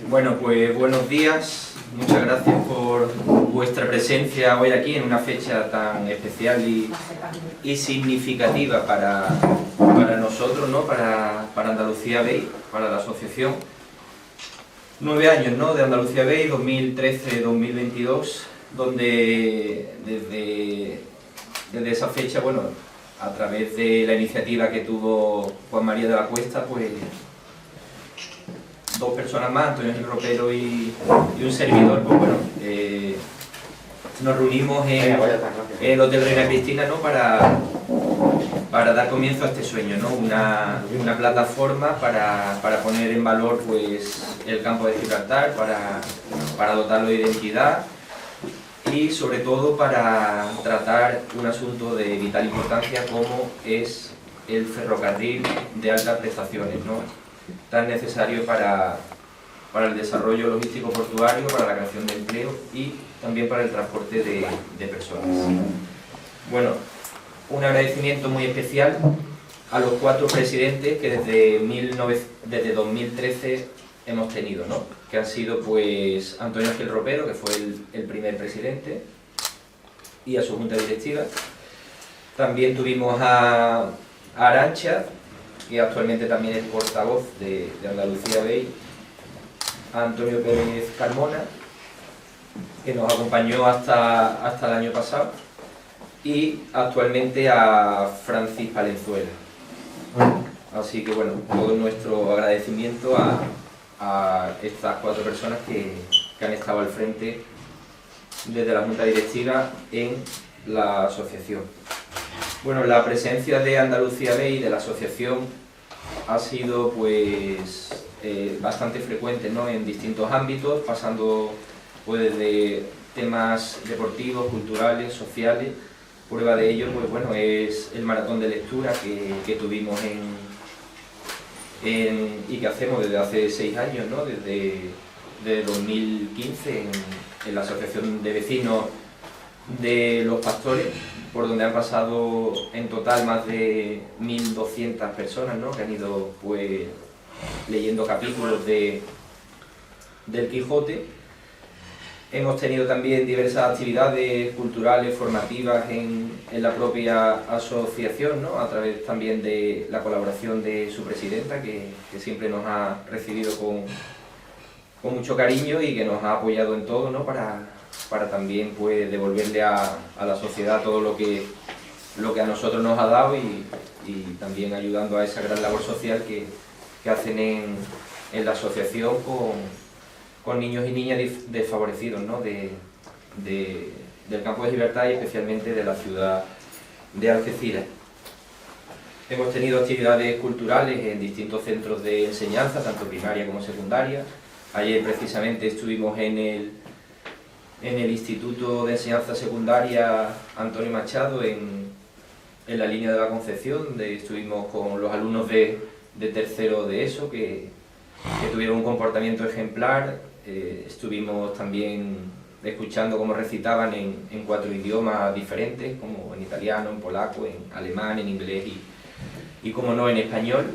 Bueno, pues buenos días, muchas gracias por vuestra presencia hoy aquí en una fecha tan especial y significativa para nosotros, ¿no? Para Andalucía Bay, para la asociación. 9 años, ¿no? De Andalucía Bay, 2013-2022, donde desde esa fecha, bueno, a través de la iniciativa que tuvo Juan María de la Cuesta, pues 2 personas más, Antonio Gil Ropero y un servidor, pues bueno, nos reunimos en el Hotel Reina Cristina, ¿no? para dar comienzo a este sueño, ¿no? Una plataforma para poner en valor pues el campo de Gibraltar, para dotarlo de identidad y sobre todo para tratar un asunto de vital importancia como es el ferrocarril de altas prestaciones, ¿no? Tan necesario para el desarrollo logístico portuario, para la creación de empleo y también para el transporte de personas. Bueno, un agradecimiento muy especial a los 4 presidentes que desde 2013 hemos tenido, ¿no? Que han sido pues Antonio Gil Ropero, que fue el primer presidente, y a su junta directiva. También tuvimos a Arantxa, que actualmente también es portavoz de Andalucía Bay, a Antonio Pérez Carmona, que nos acompañó hasta el año pasado, y actualmente a Francis Palenzuela. Así que bueno, todo nuestro agradecimiento a estas 4 personas que han estado al frente desde la junta directiva en la asociación. Bueno, la presencia de Andalucía Bay, de la asociación, ha sido pues bastante frecuente, ¿no? En distintos ámbitos, pasando pues desde temas deportivos, culturales, sociales. Prueba de ello, pues bueno, es el maratón de lectura que tuvimos y que hacemos desde hace 6 años, ¿no? Desde 2015 en la Asociación de Vecinos de los Pastores, por donde han pasado en total más de 1.200 personas, ¿no? Que han ido pues leyendo capítulos del Quijote. Hemos tenido también diversas actividades culturales, formativas en la propia asociación, ¿no? A través también de la colaboración de su presidenta, que siempre nos ha recibido con mucho cariño y que nos ha apoyado en todo, ¿no? Para también pues devolverle a la sociedad todo lo que a nosotros nos ha dado y también ayudando a esa gran labor social que hacen en la asociación con niños y niñas desfavorecidos, ¿no? del campo de Gibraltar y especialmente de la ciudad de Algeciras. Hemos tenido actividades culturales en distintos centros de enseñanza, tanto primaria como secundaria. Ayer precisamente estuvimos en el Instituto de Enseñanza Secundaria Antonio Machado, en la línea de la Concepción, donde estuvimos con los alumnos de tercero de ESO, que tuvieron un comportamiento ejemplar. Estuvimos también escuchando cómo recitaban en 4 idiomas diferentes, como en italiano, en polaco, en alemán, en inglés y como no, en español.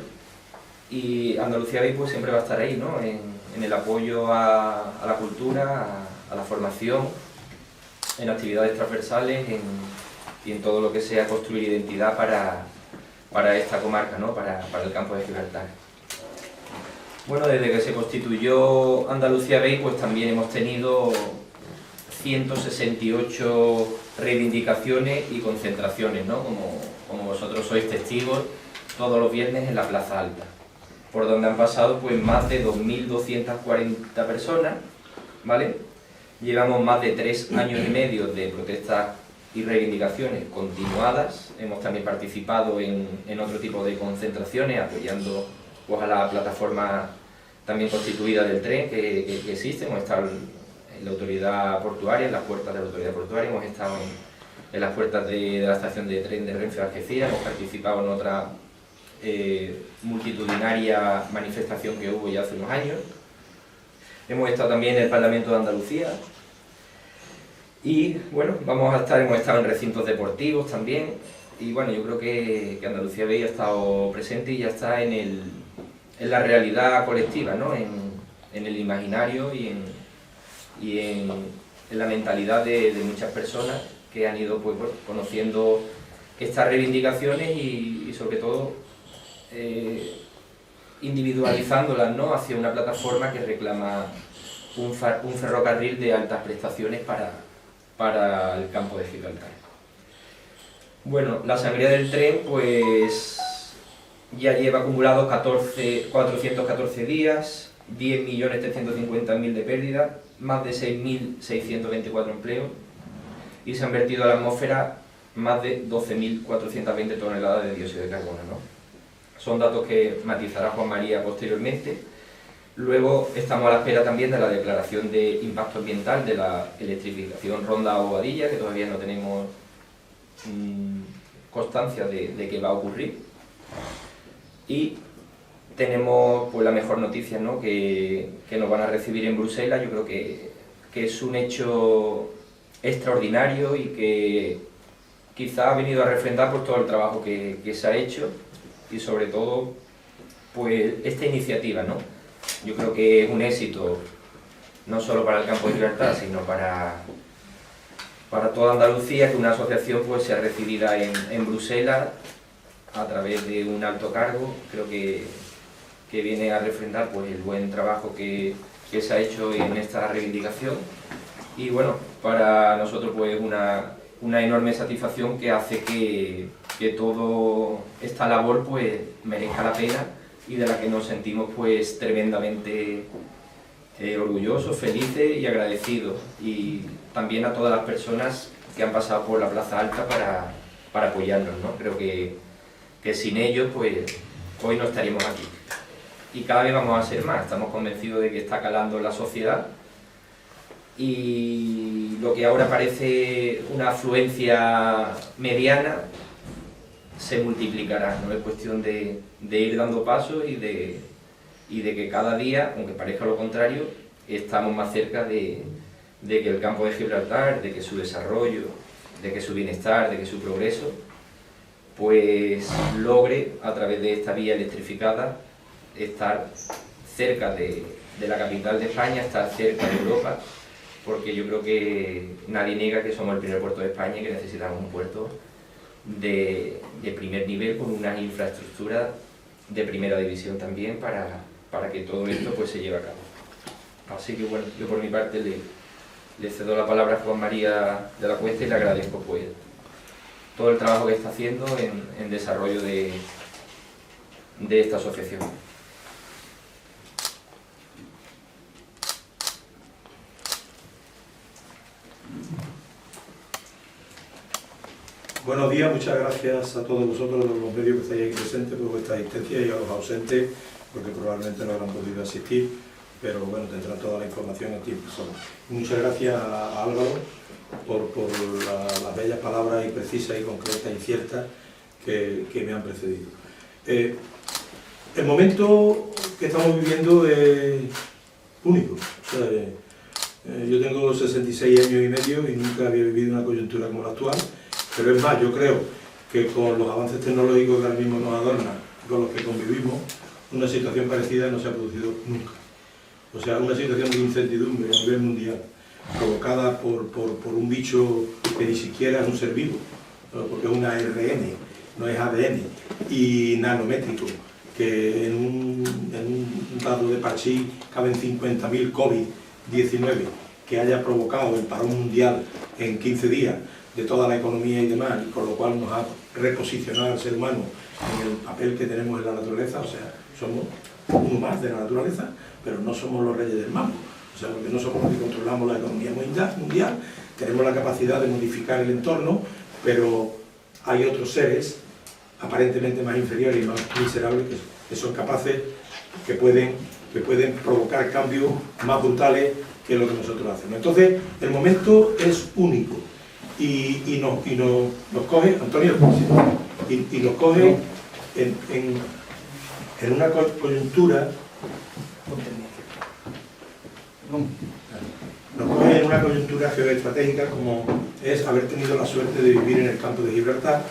Y Andalucía Bay pues siempre va a estar ahí, ¿no? En el apoyo a la cultura, a la formación, en actividades transversales y en todo lo que sea construir identidad para esta comarca, ¿no? Para el campo de Gibraltar. Bueno, desde que se constituyó Andalucía Bay, pues también hemos tenido 168 reivindicaciones y concentraciones, ¿no? Como vosotros sois testigos, todos los viernes en la Plaza Alta, por donde han pasado pues más de 2.240 personas, ¿vale? Llevamos más de 3 años y medio de protestas y reivindicaciones continuadas. Hemos también participado en otro tipo de concentraciones, apoyando pues a la plataforma también constituida del tren que existe. Hemos estado en la autoridad portuaria, en las puertas de la autoridad portuaria, hemos estado en las puertas de la estación de tren de Renfe de Algeciras, hemos participado en otra multitudinaria manifestación que hubo ya hace unos años. Hemos estado también en el Parlamento de Andalucía y bueno, hemos estado en recintos deportivos también, y bueno, yo creo que Andalucía Bay ha estado presente y ya está en la realidad colectiva, ¿no? En el imaginario y en la mentalidad de muchas personas que han ido pues, conociendo estas reivindicaciones y sobre todo individualizándolas, ¿no? Hacia una plataforma que reclama un ferrocarril de altas prestaciones para el campo de Gibraltar. Bueno, la sangría del tren pues ya lleva acumulados 414 días, 10.350.000 de pérdida, más de 6.624 empleos y se han vertido a la atmósfera más de 12.420 toneladas de dióxido de carbono, ¿no? Son datos que matizará Juan María posteriormente. Luego estamos a la espera también de la declaración de impacto ambiental de la electrificación Ronda-Bobadilla, que todavía no tenemos constancia de que va a ocurrir. Y tenemos pues la mejor noticia, ¿no? que nos van a recibir en Bruselas. Yo creo que es un hecho extraordinario y que quizá ha venido a refrendar pues, todo el trabajo que se ha hecho y sobre todo pues esta iniciativa, ¿no? Yo creo que es un éxito no solo para el campo de Gibraltar, sino para toda Andalucía, que una asociación pues sea recibida en Bruselas a través de un alto cargo. Creo que viene a refrendar pues, el buen trabajo que se ha hecho en esta reivindicación y bueno, para nosotros pues una enorme satisfacción que hace que toda esta labor pues merezca la pena y de la que nos sentimos pues tremendamente orgullosos, felices y agradecidos, y también a todas las personas que han pasado por la Plaza Alta para apoyarnos, ¿no? Creo que sin ellos pues hoy no estaríamos aquí y cada vez vamos a ser más. Estamos convencidos de que está calando en la sociedad y lo que ahora parece una afluencia mediana se multiplicará, ¿no? Es cuestión de ir dando pasos y de que cada día, aunque parezca lo contrario, estamos más cerca de que el campo de Gibraltar, de que su desarrollo, de que su bienestar, de que su progreso, pues logre, a través de esta vía electrificada, estar cerca de la capital de España, estar cerca de Europa, porque yo creo que nadie niega que somos el primer puerto de España y que necesitamos un puerto de primer nivel con una infraestructura de primera división también para que todo esto pues se lleve a cabo. Así que bueno, yo por mi parte le cedo la palabra a Juan María de la Cuesta y le agradezco pues todo el trabajo que está haciendo en desarrollo de esta asociación. Buenos días, muchas gracias a todos vosotros, los medios que estáis aquí presentes, por vuestra asistencia, y a los ausentes, porque probablemente no habrán podido asistir, pero bueno, tendrán toda la información en tiempo solo. Muchas gracias a Álvaro por las bellas palabras y precisas y concretas y ciertas que me han precedido. El momento que estamos viviendo es único. O sea, yo tengo 66 años y medio y nunca había vivido una coyuntura como la actual. Pero es más, yo creo que con los avances tecnológicos que ahora mismo nos adornan, con los que convivimos, una situación parecida no se ha producido nunca. O sea, una situación de incertidumbre a nivel mundial, provocada por un bicho que ni siquiera es un ser vivo, porque es una ARN, no es ADN, y nanométrico, que en un dado de Parchís caben 50.000 COVID-19, que haya provocado el parón mundial en 15 días, de toda la economía y demás, y con lo cual nos ha reposicionado al ser humano en el papel que tenemos en la naturaleza. O sea, somos uno más de la naturaleza, pero no somos los reyes del mambo. O sea, porque no somos los que controlamos la economía mundial, tenemos la capacidad de modificar el entorno, pero hay otros seres aparentemente más inferiores y más miserables que son capaces, que pueden provocar cambios más brutales que lo que nosotros hacemos. Entonces, el momento es único. Y nos coge, Antonio, y nos coge en una coyuntura, geoestratégica como es haber tenido la suerte de vivir en el campo de Gibraltar,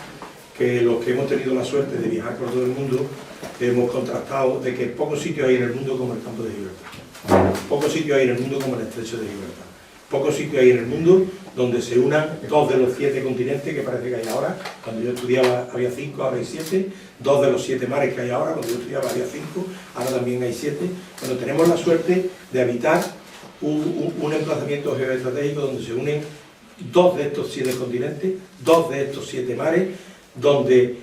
que los que hemos tenido la suerte de viajar por todo el mundo hemos contrastado de que pocos sitios hay en el mundo como el campo de Gibraltar, pocos sitios hay en el mundo como el estrecho de Gibraltar, pocos sitios hay en el mundo donde se unan 2 de los 7 continentes que parece que hay ahora. Cuando yo estudiaba había 5, ahora hay 7, 2 de los 7 mares que hay ahora, cuando yo estudiaba había 5, ahora también hay 7. Bueno, tenemos la suerte de habitar un emplazamiento geoestratégico donde se unen 2 de estos 7 continentes, 2 de estos 7 mares, donde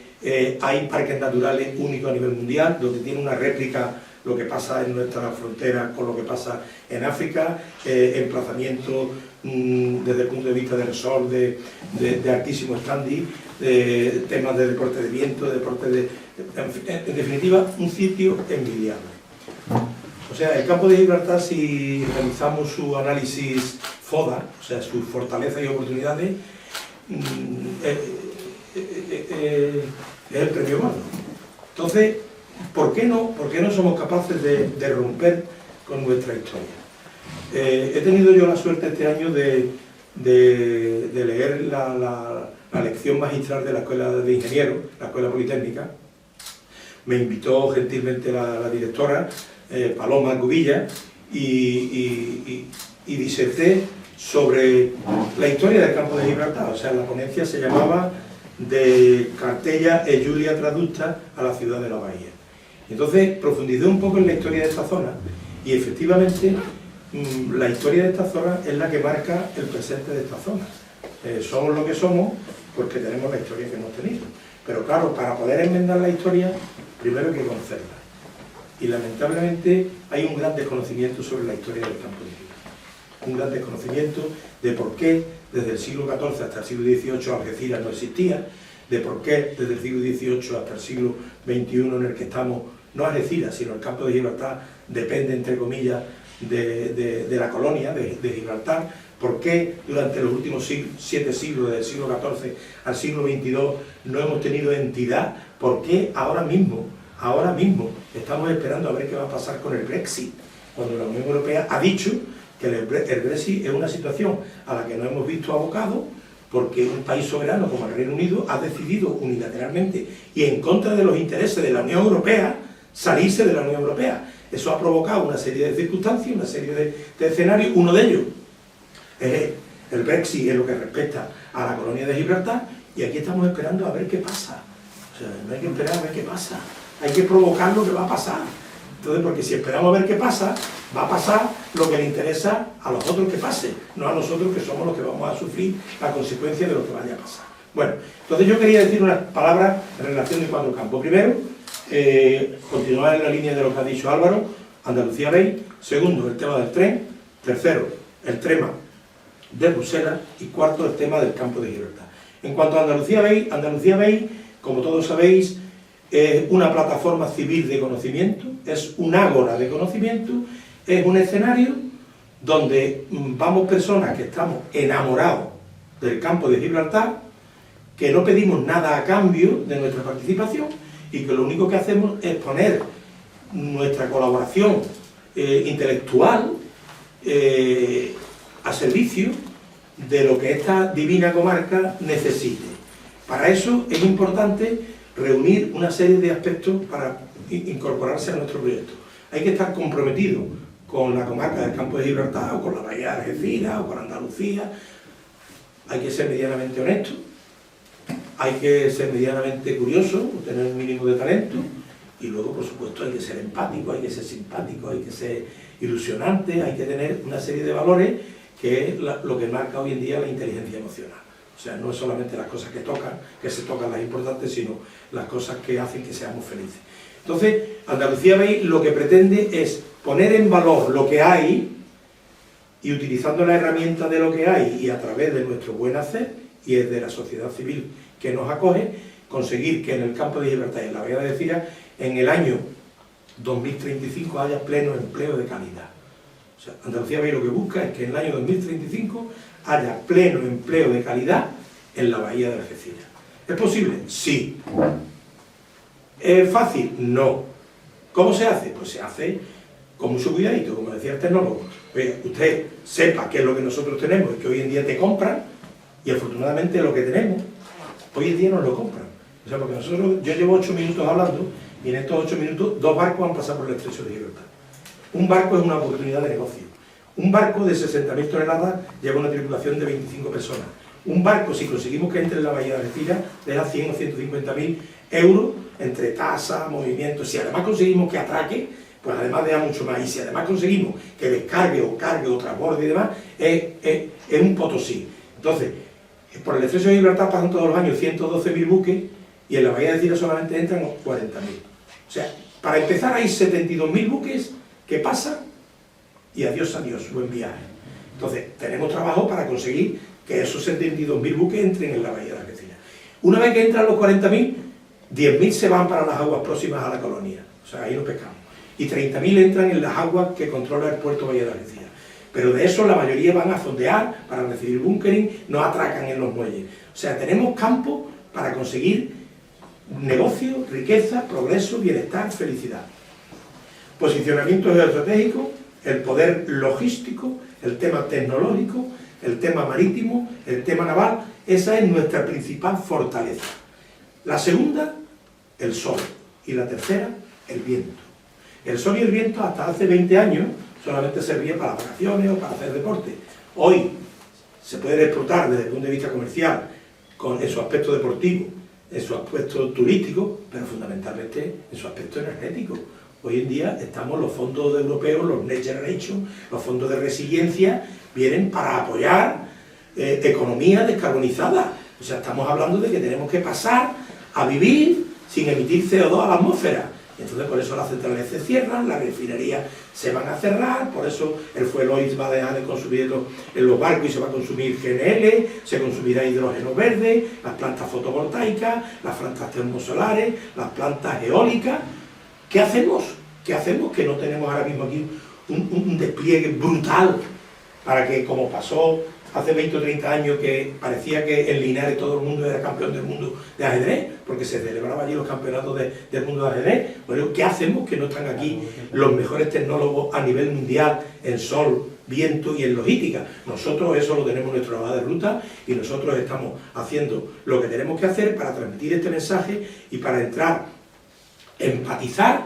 hay parques naturales únicos a nivel mundial, donde tiene una réplica lo que pasa en nuestra frontera con lo que pasa en África, emplazamientos desde el punto de vista del sol de altísimo standing, temas de deporte de viento, en definitiva, un sitio envidiable. O sea, el campo de Gibraltar, si realizamos su análisis FODA, o sea, sus fortalezas y oportunidades, es el premio Gordo. Entonces, ¿por qué no somos capaces de romper con nuestra historia? He tenido yo la suerte este año de leer la lección magistral de la Escuela de Ingenieros, la Escuela Politécnica. Me invitó gentilmente la directora, Paloma Cubilla, y diserté sobre la historia del campo de Gibraltar. O sea, la ponencia se llamaba De Cartella e Giulia Traducta a la ciudad de la Bahía. Entonces profundicé un poco en la historia de esta zona y efectivamente la historia de esta zona es la que marca el presente de esta zona. Somos lo que somos porque tenemos la historia que hemos tenido. Pero claro, para poder enmendar la historia, primero hay que conocerla. Y lamentablemente hay un gran desconocimiento sobre la historia del campo de Gibraltar. Un gran desconocimiento de por qué desde el siglo XIV hasta el siglo XVIII Algeciras no existía, de por qué desde el siglo XVIII hasta el siglo XXI en el que estamos, no Algeciras, sino el campo de Gibraltar depende, entre comillas, de la colonia de Gibraltar, por qué durante los últimos 7 siglos, desde el siglo XIV al siglo XXII, no hemos tenido entidad, por qué ahora mismo estamos esperando a ver qué va a pasar con el Brexit, cuando la Unión Europea ha dicho que el Brexit es una situación a la que no hemos visto abocados, porque un país soberano como el Reino Unido ha decidido unilateralmente y en contra de los intereses de la Unión Europea salirse de la Unión Europea. Eso ha provocado una serie de circunstancias, una serie de escenarios. Uno de ellos es el Brexit en lo que respecta a la colonia de Gibraltar, y aquí estamos esperando a ver qué pasa. O sea, no hay que esperar a ver qué pasa, hay que provocar lo que va a pasar. Entonces, porque si esperamos a ver qué pasa, va a pasar lo que le interesa a los otros que pase, no a nosotros que somos los que vamos a sufrir la consecuencia de lo que vaya a pasar. Bueno, entonces yo quería decir unas palabras en relación de 4 campos. Primero, continuar en la línea de lo que ha dicho Álvaro, Andalucía Bay. Segundo, el tema del tren. Tercero, el tema de Bruselas. Y cuarto, el tema del campo de Gibraltar. En cuanto a Andalucía Bay, como todos sabéis, es una plataforma civil de conocimiento, es un ágora de conocimiento, es un escenario donde vamos personas que estamos enamorados del campo de Gibraltar, que no pedimos nada a cambio de nuestra participación y que lo único que hacemos es poner nuestra colaboración intelectual a servicio de lo que esta divina comarca necesite. Para eso es importante reunir una serie de aspectos para incorporarse a nuestro proyecto. Hay que estar comprometido con la comarca del campo de Gibraltar, o con la bahía de Algeciras, o con Andalucía. Hay que ser medianamente honesto, hay que ser medianamente curioso, tener un mínimo de talento, y luego, por supuesto, hay que ser empático, hay que ser simpático, hay que ser ilusionante, hay que tener una serie de valores que es lo que marca hoy en día la inteligencia emocional. O sea, no es solamente las cosas que se tocan las importantes, sino las cosas que hacen que seamos felices. Entonces, Andalucía Bay lo que pretende es poner en valor lo que hay y utilizando la herramienta de lo que hay y a través de nuestro buen hacer y es de la sociedad civil que nos acoge, conseguir que en el campo de Gibraltar y en la bahía de Algeciras en el año 2035 haya pleno empleo de calidad. O sea, Andalucía Bay lo que busca es que en el año 2035 haya pleno empleo de calidad en la bahía de Algeciras. ¿Es posible? Sí. ¿Es fácil? No. ¿Cómo se hace? Pues se hace con mucho cuidadito, como decía el tecnólogo. Oye, usted sepa qué es lo que nosotros tenemos y que hoy en día te compran, y afortunadamente lo que tenemos, hoy en día nos lo compran. O sea, porque nosotros, yo llevo 8 minutos hablando y en estos 8 minutos 2 barcos han pasado por el estrecho de Gibraltar. Un barco es una oportunidad de negocio. Un barco de 60.000 toneladas lleva una tripulación de 25 personas. Un barco, si conseguimos que entre en la bahía de Algeciras, deja 100 o 150.000 euros entre tasa, movimientos. Si además conseguimos que atraque, pues además deja mucho más. Y si además conseguimos que descargue o cargue o transborde y demás, es un potosí. Entonces, por el estrecho de Gibraltar pasan todos los años 112.000 buques y en la bahía de Algeciras solamente entran 40.000. O sea, para empezar hay 72.000 buques que pasan y adiós, buen viaje. Entonces, tenemos trabajo para conseguir que esos 72.000 buques entren en la bahía de Algeciras. Una vez que entran los 40.000, 10.000 se van para las aguas próximas a la colonia, o sea, ahí no pescamos. Y 30.000 entran en las aguas que controla el puerto Bahía de Algeciras. Pero de eso la mayoría van a fondear para recibir bunkering, no atracan en los muelles. O sea, tenemos campo para conseguir negocio, riqueza, progreso, bienestar, felicidad. Posicionamiento geoestratégico, el poder logístico, el tema tecnológico, el tema marítimo, el tema naval, esa es nuestra principal fortaleza. La segunda, el sol, y la tercera, el viento. El sol y el viento hasta hace 20 años solamente servía para vacaciones o para hacer deporte. Hoy se puede explotar desde el punto de vista comercial, en su aspecto deportivo, en su aspecto turístico, pero fundamentalmente en su aspecto energético. Hoy en día estamos los fondos europeos, los Next Generation, los fondos de resiliencia, vienen para apoyar economía descarbonizada. O sea, estamos hablando de que tenemos que pasar a vivir sin emitir CO2 a la atmósfera. Entonces, por eso las centrales se cierran, las refinerías se van a cerrar, por eso el fuel oil va a dejar de consumirlo en los barcos y se va a consumir GNL, se consumirá hidrógeno verde, las plantas fotovoltaicas, las plantas termosolares, las plantas eólicas. ¿Qué hacemos? ¿Qué hacemos? Que no tenemos ahora mismo aquí un despliegue brutal para que, como pasó hace 20 o 30 años, que parecía que en Linares todo el mundo era campeón del mundo de ajedrez, porque se celebraban allí los campeonatos del mundo de ajedrez. Bueno, ¿qué hacemos? Que no están aquí los mejores tecnólogos a nivel mundial en sol, viento y en logística. Nosotros eso lo tenemos en nuestra hoja de ruta y nosotros estamos haciendo lo que tenemos que hacer para transmitir este mensaje y para entrar, empatizar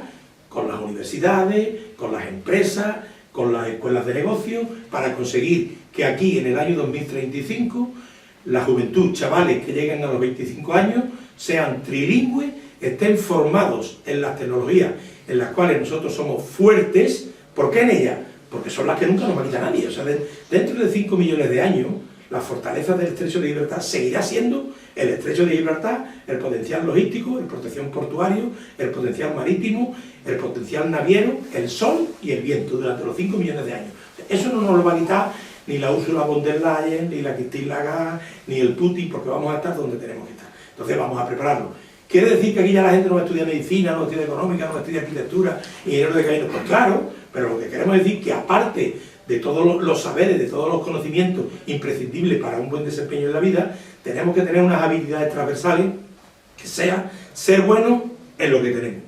con las universidades, con las empresas, con las escuelas de negocio, para conseguir que aquí en el año 2035 la juventud, chavales que lleguen a los 25 años, sean trilingües, estén formados en las tecnologías en las cuales nosotros somos fuertes. ¿Por qué en ellas? Porque son las que nunca nos va a quitar nadie. O sea, dentro de 5 millones de años, la fortaleza del estrecho de Gibraltar seguirá siendo el estrecho de Gibraltar, el potencial logístico, el potencial portuario, el potencial marítimo, el potencial naviero, el sol y el viento durante los 5 millones de años. Eso no nos lo va a quitar ni la Ursula von der Leyen, ni la Christine Lagarde, ni el Putin, porque vamos a estar donde tenemos que estar. Entonces vamos a prepararlo. ¿Quiere decir que aquí ya la gente no va a estudiar medicina, no va a estudiar económica, no va a estudiar arquitectura, ingeniero de caminos? Pues claro, pero lo que queremos decir es que aparte de todos los saberes, de todos los conocimientos imprescindibles para un buen desempeño en la vida, tenemos que tener unas habilidades transversales que sea ser buenos en lo que tenemos.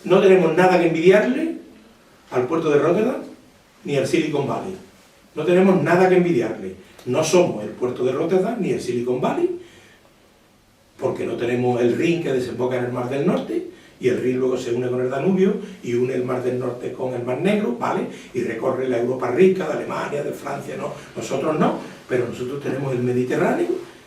No tenemos nada que envidiarle al puerto de Rotterdam ni al Silicon Valley. No tenemos nada que envidiarle. No somos el puerto de Rotterdam ni el Silicon Valley, porque no tenemos el Rin que desemboca en el Mar del Norte, y el Rin luego se une con el Danubio y une el Mar del Norte con el Mar Negro, ¿vale? Y recorre la Europa rica, de Alemania, de Francia, no. Nosotros no, pero nosotros tenemos el Mediterráneo,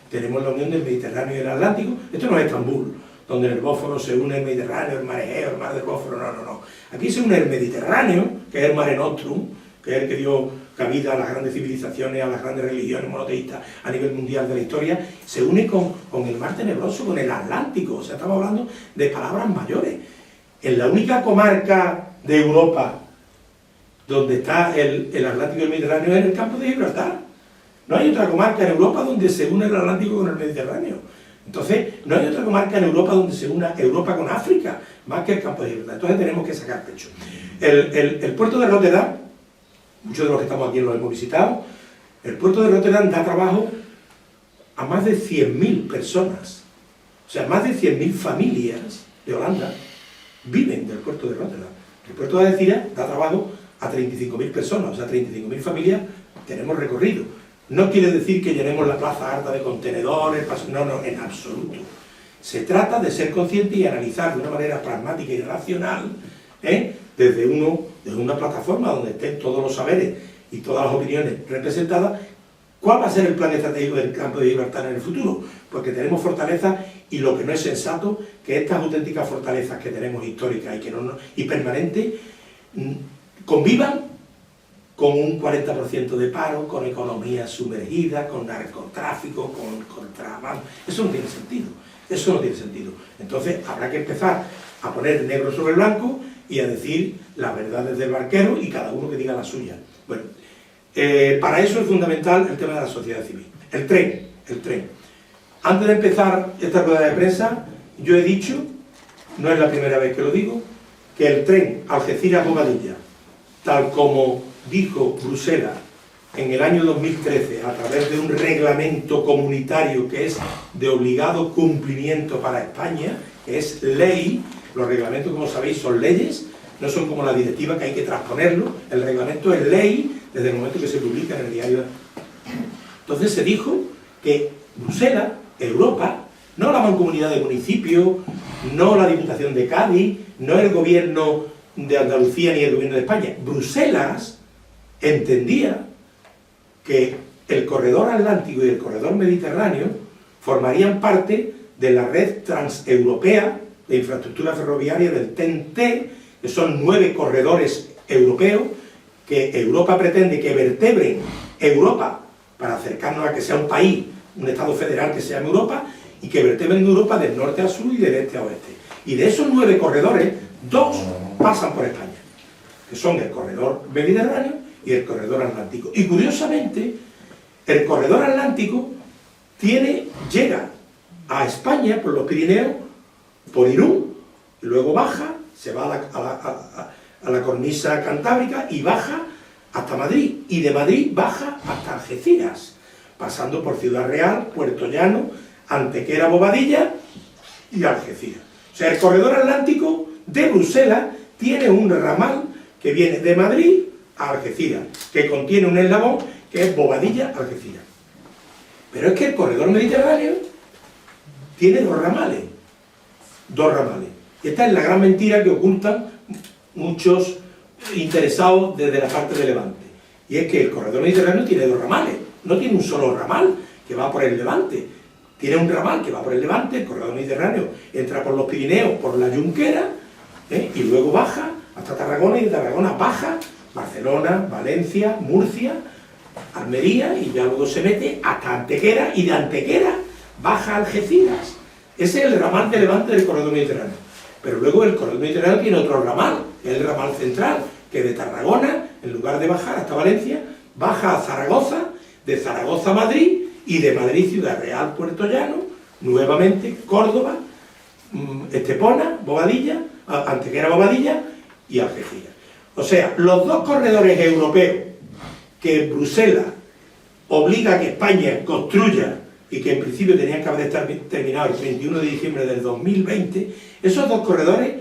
tenemos la unión del Mediterráneo y el Atlántico. Esto no es Estambul, donde en el Bósforo se une el Mediterráneo, el Mar Egeo, el Mar del Bósforo, no. Aquí se une el Mediterráneo, que es el Mare Nostrum, que es el que dio cabida a las grandes civilizaciones, a las grandes religiones monoteístas a nivel mundial de la historia, se une con el Mar Tenebroso, con el Atlántico. O sea, estamos hablando de palabras mayores. En la única comarca de Europa donde está el Atlántico y el Mediterráneo es en el campo de Gibraltar. No hay otra comarca en Europa donde se une el Atlántico con el Mediterráneo. Entonces, no hay otra comarca en Europa donde se una Europa con África, más que el campo de Gibraltar. Entonces tenemos que sacar pecho. El puerto de Rotterdam, muchos de los que estamos aquí lo hemos visitado, el puerto de Rotterdam da trabajo a más de 100.000 personas. O sea, más de 100.000 familias de Holanda viven del puerto de Rotterdam. El puerto de Algeciras da trabajo a 35.000 personas, o sea, 35.000 familias tenemos recorrido. no quiere decir que llenemos la plaza harta de contenedores, no, no, en absoluto. Se trata de ser consciente y analizar de una manera pragmática y racional, desde una plataforma donde estén todos los saberes y todas las opiniones representadas, cuál va a ser el plan estratégico del campo de Gibraltar en el futuro, porque tenemos fortalezas y lo que no es sensato, que estas auténticas fortalezas que tenemos históricas y permanentes, convivan con un 40% de paro, con economía sumergida, con narcotráfico, con contrabando. Eso no tiene sentido, eso no tiene sentido. Entonces habrá que empezar a poner negro sobre blanco y a decir las verdades del barquero y cada uno que diga la suya. Bueno, para eso es fundamental el tema de la sociedad civil. El tren. Antes de empezar esta rueda de prensa, yo he dicho, no es la primera vez que lo digo, que el tren Algeciras-Bobadilla, tal como dijo Bruselas en el año 2013 a través de un reglamento comunitario que es de obligado cumplimiento para España, que es ley. Los reglamentos, como sabéis, son leyes, no son como la directiva que hay que transponerlo. El reglamento es ley desde el momento que se publica en el diario. Entonces se dijo que Bruselas, Europa, no la Mancomunidad de Municipios, no la Diputación de Cádiz, no el gobierno de Andalucía ni el gobierno de España, Bruselas entendía que el corredor atlántico y el corredor mediterráneo formarían parte de la red transeuropea de infraestructura ferroviaria del TEN-T, que son 9 corredores europeos que Europa pretende que vertebren Europa para acercarnos a que sea un país, un Estado federal que sea en Europa, y que vertebren Europa del norte a sur y del este a oeste. Y de esos 9 corredores, 2 pasan por España, que son el corredor mediterráneo y el corredor atlántico. Y curiosamente, el corredor atlántico llega a España por los Pirineos, por Irún, y luego baja, se va a la cornisa cantábrica y baja hasta Madrid, y de Madrid baja hasta Algeciras, pasando por Ciudad Real, Puerto Llano, Antequera, Bobadilla y Algeciras. O sea, el corredor atlántico de Bruselas tiene un ramal que viene de Madrid a Algeciras, que contiene un eslabón que es Bobadilla-Algeciras. Pero es que el corredor mediterráneo tiene 2 ramales. 2 ramales. Y esta es la gran mentira que ocultan muchos interesados desde la parte de Levante. Y es que el corredor mediterráneo tiene 2 ramales. No tiene un solo ramal que va por el Levante. Tiene un ramal que va por el Levante, el corredor mediterráneo entra por los Pirineos, por la Junquera, y luego baja hasta Tarragona, y de Tarragona baja Barcelona, Valencia, Murcia, Almería, y ya luego se mete hasta Antequera, y de Antequera baja a Algeciras. Ese es el ramal de Levante del corredor mediterráneo. Pero luego el corredor mediterráneo tiene otro ramal, que es el ramal central, que de Tarragona, en lugar de bajar hasta Valencia, baja a Zaragoza, de Zaragoza a Madrid, y de Madrid Ciudad Real, Puerto Llano, nuevamente Córdoba, Estepona, Bobadilla, Antequera, Bobadilla y Algeciras. O sea, los 2 corredores europeos que Bruselas obliga a que España construya y que en principio tenían que haber terminado el 31 de diciembre del 2020, esos 2 corredores,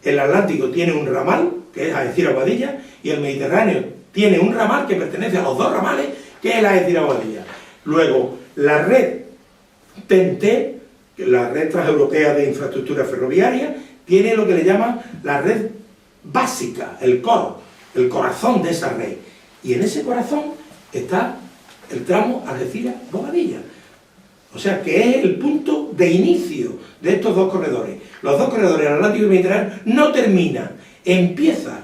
el Atlántico tiene un ramal, que es Algeciras-Bobadilla, y el Mediterráneo tiene un ramal que pertenece a los 2 ramales, que es Algeciras-Bobadilla. Luego, la red TEN-T, la red transeuropea de infraestructura ferroviaria, tiene lo que le llaman la red básica, el core, el corazón de esa red. Y en ese corazón está el tramo Algeciras-Bobadilla. O sea, que es el punto de inicio de estos 2 corredores. Los 2 corredores, el Atlántico y el Mediterráneo, no terminan, empiezan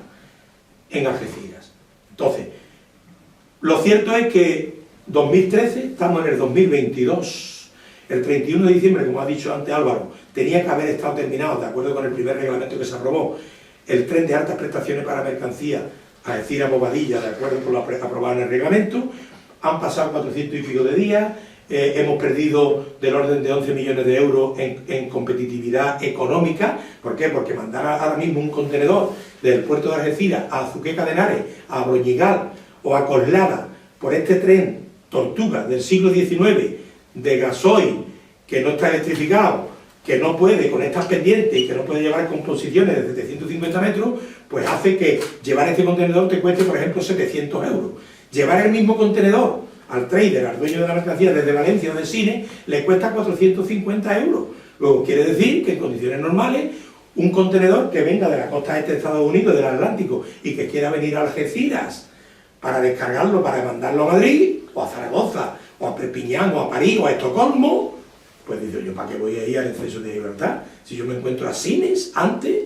en Algeciras. Entonces, lo cierto es que 2013, estamos en el 2022, el 31 de diciembre, como ha dicho antes Álvaro, tenía que haber estado terminado, de acuerdo con el primer reglamento que se aprobó, el tren de altas prestaciones para mercancías Algeciras-Bobadilla, de acuerdo con lo aprobado en el reglamento. Han pasado 400 y pico de días, hemos perdido del orden de 11 millones de euros en competitividad económica. ¿Por qué? Porque mandar ahora mismo un contenedor del puerto de Algeciras a Azuqueca de Henares, a Broñigal o a Coslada por este tren Tortuga del siglo XIX de gasoil que no está electrificado, que no puede con estas pendientes y que no puede llevar composiciones de 750 metros, pues hace que llevar este contenedor te cueste, por ejemplo, 700 euros. Llevar el mismo contenedor al trader, al dueño de la mercancía desde Valencia o de Sines, le cuesta 450 euros. Luego quiere decir que en condiciones normales, un contenedor que venga de la costa este de Estados Unidos, del Atlántico, y que quiera venir a Algeciras para descargarlo, para mandarlo a Madrid, o a Zaragoza, o a Perpiñán, o a París, o a Estocolmo, pues digo yo, ¿para qué voy a ir al Estrecho de Gibraltar? Si yo me encuentro a Sines antes,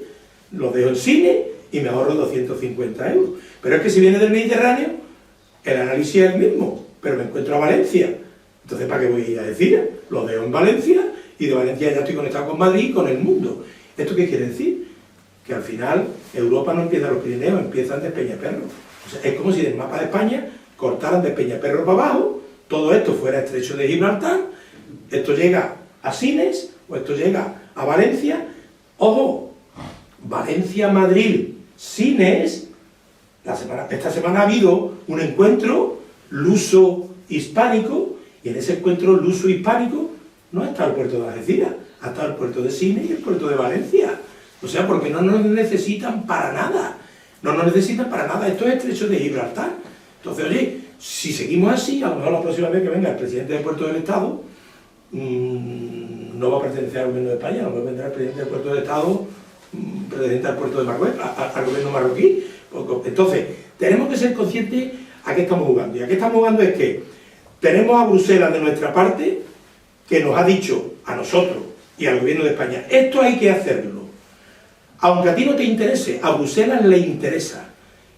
lo dejo en Sines y me ahorro 250 euros. Pero es que si viene del Mediterráneo, el análisis es el mismo, pero me encuentro a Valencia. Entonces, ¿para qué voy a ir a decir? Lo dejo en Valencia y de Valencia ya estoy conectado con Madrid y con el mundo. ¿Esto qué quiere decir? Que al final Europa no empieza los Pirineos, empiezan de Peñaperro. O sea, es como si del mapa de España cortaran de Peñaperro para abajo, todo esto fuera Estrecho de Gibraltar, esto llega a Sines, o esto llega a Valencia. Ojo, Valencia, Madrid, Sines, esta semana ha habido un encuentro luso-hispánico, y en ese encuentro luso-hispánico no ha estado el puerto de Algeciras, ha estado el puerto de Sines y el puerto de Valencia. O sea, porque no nos necesitan para nada. No nos necesitan para nada. Esto es Estrecho de Gibraltar. Entonces, oye, si seguimos así, a lo mejor la próxima vez que venga el presidente del puerto del Estado, no va a pertenecer al gobierno de España, no va a vendrá el presidente del puerto del Estado, presidente del puerto de Marruecos, al gobierno marroquí. Entonces, tenemos que ser conscientes a qué estamos jugando. Y a qué estamos jugando es que tenemos a Bruselas de nuestra parte, que nos ha dicho a nosotros y al gobierno de España, esto hay que hacerlo. Aunque a ti no te interese, a Bruselas le interesa.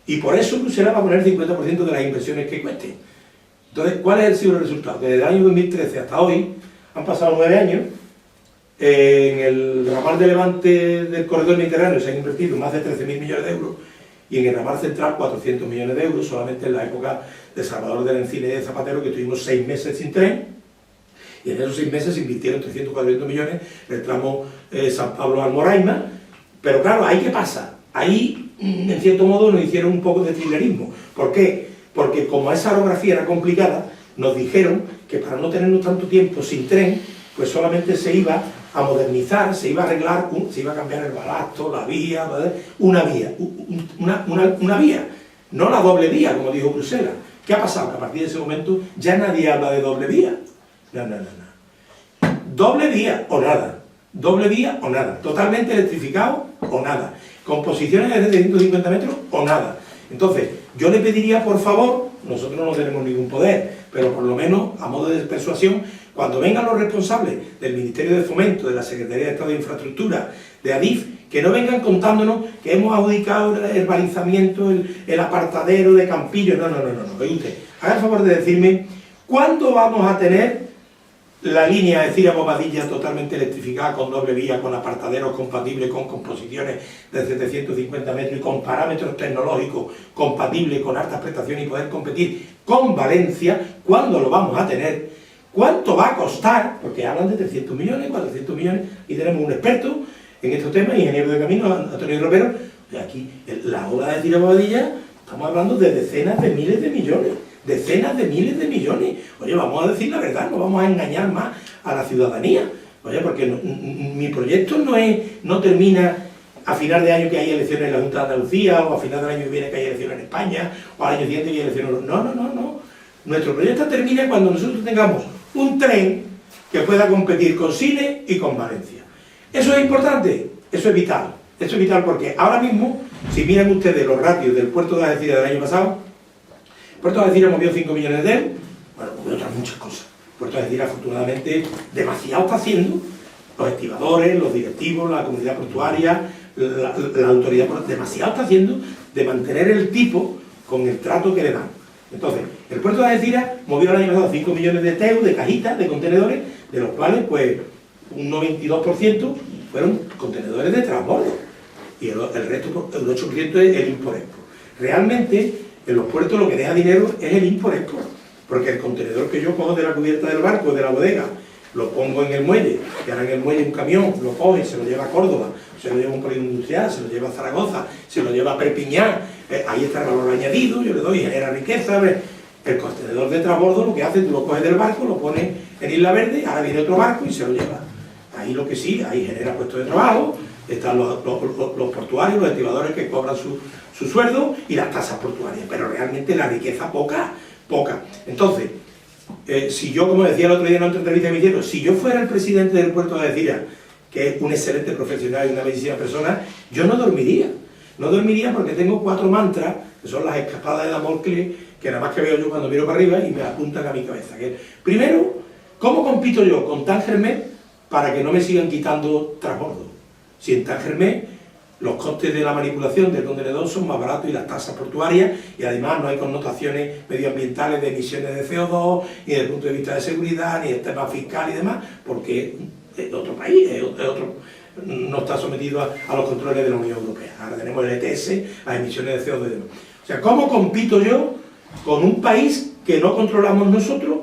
Y por eso Bruselas va a poner el 50% de las inversiones que cueste. Entonces, ¿cuál es el resultado? Que desde el año 2013 hasta hoy, han pasado 9 años, en el ramal de Levante del corredor mediterráneo se han invertido más de 13.000 millones de euros, y en el ramal central 400 millones de euros, solamente en la época de Salvador del Encina y de Zapatero, que tuvimos 6 meses sin tren, y en esos 6 meses se invirtieron 300, 400 millones en el tramo San Pablo-Almoraima. Pero claro, ¿ahí qué pasa? Ahí, en cierto modo, nos hicieron un poco de thrillerismo. ¿Por qué? Porque como esa orografía era complicada, nos dijeron que para no tenernos tanto tiempo sin tren, pues solamente se iba a modernizar, se iba a arreglar, se iba a cambiar el balasto, la vía, ¿vale? Una vía, no la doble vía, como dijo Bruselas. ¿Qué ha pasado? Que a partir de ese momento ya nadie habla de doble vía. No. Doble vía o nada. Doble vía o nada. Totalmente electrificado o nada. Con posiciones de 750 metros o nada. Entonces, yo le pediría, por favor, nosotros no tenemos ningún poder, pero por lo menos, a modo de persuasión, cuando vengan los responsables del Ministerio de Fomento, de la Secretaría de Estado de Infraestructura, de Adif, que no vengan contándonos que hemos adjudicado el herbalizamiento, el apartadero de Campillo. No. Oye usted, haga el favor de decirme, ¿cuándo vamos a tener la línea de Cira-Bobadilla totalmente electrificada, con doble vía, con apartaderos compatibles, con composiciones de 750 metros y con parámetros tecnológicos compatibles, con altas prestaciones y poder competir con Valencia? ¿Cuándo lo vamos a tener? ¿Cuánto va a costar? Porque hablan de 300 millones, 400 millones, y tenemos un experto en estos temas, ingeniero de camino, Antonio Ropero. Aquí, la obra de Cira-Bobadilla, estamos hablando de decenas de miles de millones. Decenas de miles de millones. Oye, vamos a decir la verdad, no vamos a engañar más a la ciudadanía. Oye, porque mi proyecto no termina a final de año que hay elecciones en la Junta de Andalucía, o a final del año que viene que hay elecciones en España, o al año siguiente que hay elecciones. No. Nuestro proyecto termina cuando nosotros tengamos un tren que pueda competir con Sines y con Valencia. ¿Eso es importante? Eso es vital. Eso es vital porque ahora mismo, si miran ustedes los ratios del puerto de Algeciras del año pasado, Puerto de Algeciras movió 5 millones de euros, bueno, movió otras muchas cosas. Puerto de Algeciras, afortunadamente, demasiado está haciendo, los estibadores, los directivos, la comunidad portuaria, la autoridad, demasiado está haciendo de mantener el tipo con el trato que le dan. Entonces, el Puerto de Algeciras movió el año pasado 5 millones de TEU, de cajitas, de contenedores, de los cuales, pues, un 92% fueron contenedores de transbordo, y el resto, el 8% es el import-export. Realmente, en los puertos lo que deja dinero es el import-export, porque el contenedor que yo cojo de la cubierta del barco, de la bodega, lo pongo en el muelle, y ahora en el muelle un camión lo coge, se lo lleva a Córdoba, se lo lleva a un polígono industrial, se lo lleva a Zaragoza, se lo lleva a Perpiñán, ahí está el valor añadido, yo le doy, genera riqueza. El contenedor de transbordo lo que hace, tú lo coges del barco, lo pones en Isla Verde, ahora viene otro barco y se lo lleva. Ahí lo que sí, ahí genera puestos de trabajo, están los portuarios, los estibadores que cobran su sueldo y las tasas portuarias, pero realmente la riqueza poca. Entonces, si yo, como decía el otro día en otra entrevista que me hicieron, si yo fuera el presidente del puerto de Algeciras, que es un excelente profesional y una bellísima persona, yo no dormiría. No dormiría porque tengo 4 mantras, que son las escapadas de Damocles, que nada más que veo yo cuando miro para arriba y me apuntan a mi cabeza. Que, primero, ¿cómo compito yo con Tanger-Med para que no me sigan quitando transbordo? Si en Tanger-Med los costes de la manipulación del contenedor son más baratos y las tasas portuarias, y además no hay connotaciones medioambientales de emisiones de CO2, ni desde el punto de vista de seguridad, ni el tema fiscal y demás, porque es otro país, no está sometido a los controles de la Unión Europea. Ahora tenemos el ETS, las emisiones de CO2 y demás. O sea, ¿cómo compito yo con un país que no controlamos nosotros,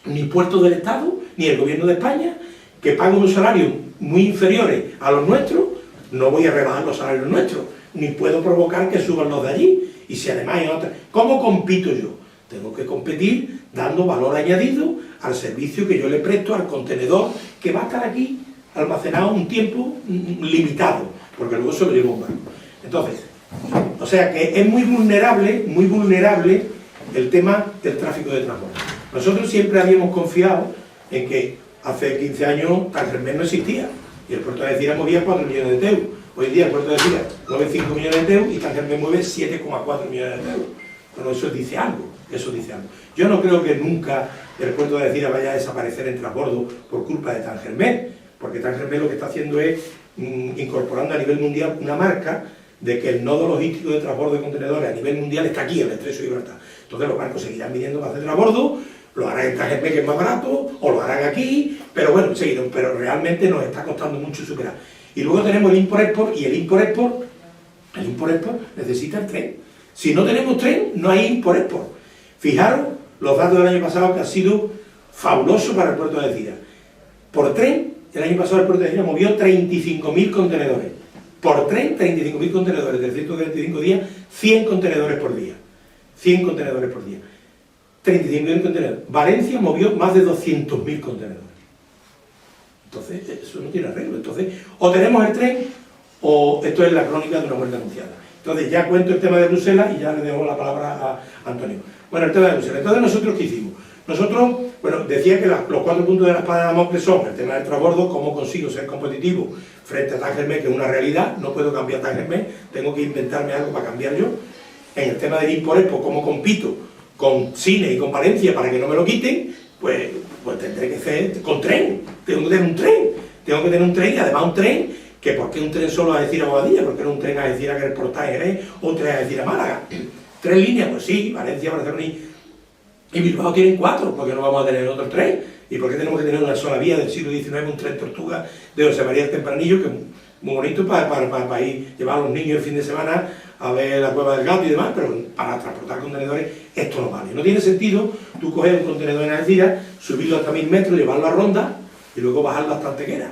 ni puertos del Estado, ni el Gobierno de España, que paga unos salarios muy inferiores a los nuestros? No voy a rebajar los salarios nuestros, ni puedo provocar que suban los de allí. Y si además hay otra... ¿Cómo compito yo? Tengo que competir dando valor añadido al servicio que yo le presto al contenedor, que va a estar aquí almacenado un tiempo limitado, porque luego se lo lleva un barco. Entonces, o sea que es muy vulnerable el tema del tráfico de transporte. Nosotros siempre habíamos confiado en que hace 15 años Tanger-Med no existía, y el puerto de Algeciras movía 4 millones de TEU. Hoy en día el puerto de Algeciras mueve 5 millones de TEU y Tanger-Med mueve 7,4 millones de TEU. Bueno, eso dice algo, Yo no creo que nunca el puerto de Algeciras vaya a desaparecer en transbordo por culpa de Tanger-Med, porque Tanger-Med lo que está haciendo es incorporando a nivel mundial una marca de que el nodo logístico de transbordo de contenedores a nivel mundial está aquí, en el Estrecho de Gibraltar. Entonces los barcos seguirán viniendo para hacer transbordo, lo harán en Tanger-Med, que es más barato, o lo harán aquí, pero bueno, seguirán, pero realmente nos está costando mucho superar. Y luego tenemos el import-export, y el import-export necesita el tren. Si no tenemos tren, no hay import-export. Fijaros los datos del año pasado que han sido fabulosos para el puerto de Algeciras. Por tren, el año pasado el puerto de Algeciras movió 35.000 contenedores. Por tren, 35.000 contenedores, de 125 días, 100 contenedores por día. 100 contenedores por día. 35.000 contenedores. Valencia movió más de 200.000 contenedores. Entonces, eso no tiene arreglo. Entonces, o tenemos el tren, o esto es la crónica de una muerte anunciada. Entonces, ya cuento el tema de Bruselas y ya le dejo la palabra a Antonio. Bueno, el tema de Bruselas. Entonces, ¿nosotros qué hicimos? Nosotros, bueno, decía que los 4 puntos de la espada de Damocles son el tema del transbordo, cómo consigo ser competitivo frente a Tanger-Med, que es una realidad, no puedo cambiar Tanger-Med, tengo que inventarme algo para cambiar yo. En el tema del import-export, cómo compito con Cine y con Valencia para que no me lo quiten, pues tendré que hacer con tren, tengo que tener un tren, y además un tren, que ¿por qué un tren solo a decir a Bobadilla? ¿Por qué no un tren a decir a Portal Jerez o un tren a decir a Málaga? 3 líneas, pues sí, Valencia, Barcelona y Bilbao tienen 4, ¿por qué no vamos a tener otro tren? ¿Y por qué tenemos que tener una sola vía del siglo XIX, un tren Tortuga de José María del Tempranillo, que es muy bonito para ir, llevar a los niños el fin de semana a ver la Cueva del Gato y demás, pero para transportar contenedores esto no vale. No tiene sentido tú coger un contenedor en Algeciras, subirlo hasta 1000 metros, llevarlo a Ronda y luego bajarlo hasta Antequera.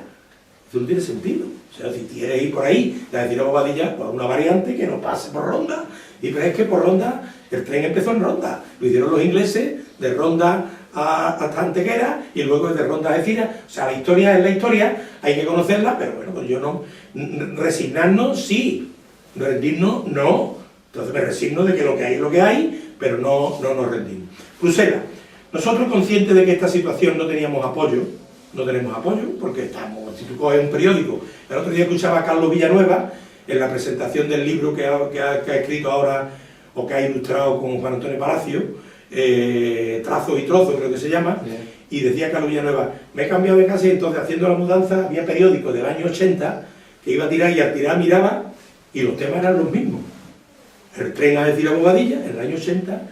Eso no tiene sentido. O sea, si quieres ir por ahí, de decir a Bobadilla, pues una variante que no pase por Ronda. Y pero es que por Ronda, el tren empezó en Ronda. Lo hicieron los ingleses, de Ronda hasta Antequera, y luego desde Ronda a Algeciras. O sea, la historia es la historia, hay que conocerla, pero bueno, pues yo no... Resignarnos, sí. Rendirnos, no. Entonces me resigno de que lo que hay es lo que hay, pero no nos rendimos. Bruselas. Nosotros, conscientes de que esta situación no teníamos apoyo, porque estamos, si tú coges un periódico, el otro día escuchaba a Carlos Villanueva en la presentación del libro que ha escrito ahora, o que ha ilustrado con Juan Antonio Palacio, Trazos y Trozos creo que se llama, y decía Carlos Villanueva, me he cambiado de casa y entonces haciendo la mudanza había periódicos del año 80 que iba a tirar y al tirar miraba y los temas eran los mismos. El tren a decir a Bobadilla, en el año 80,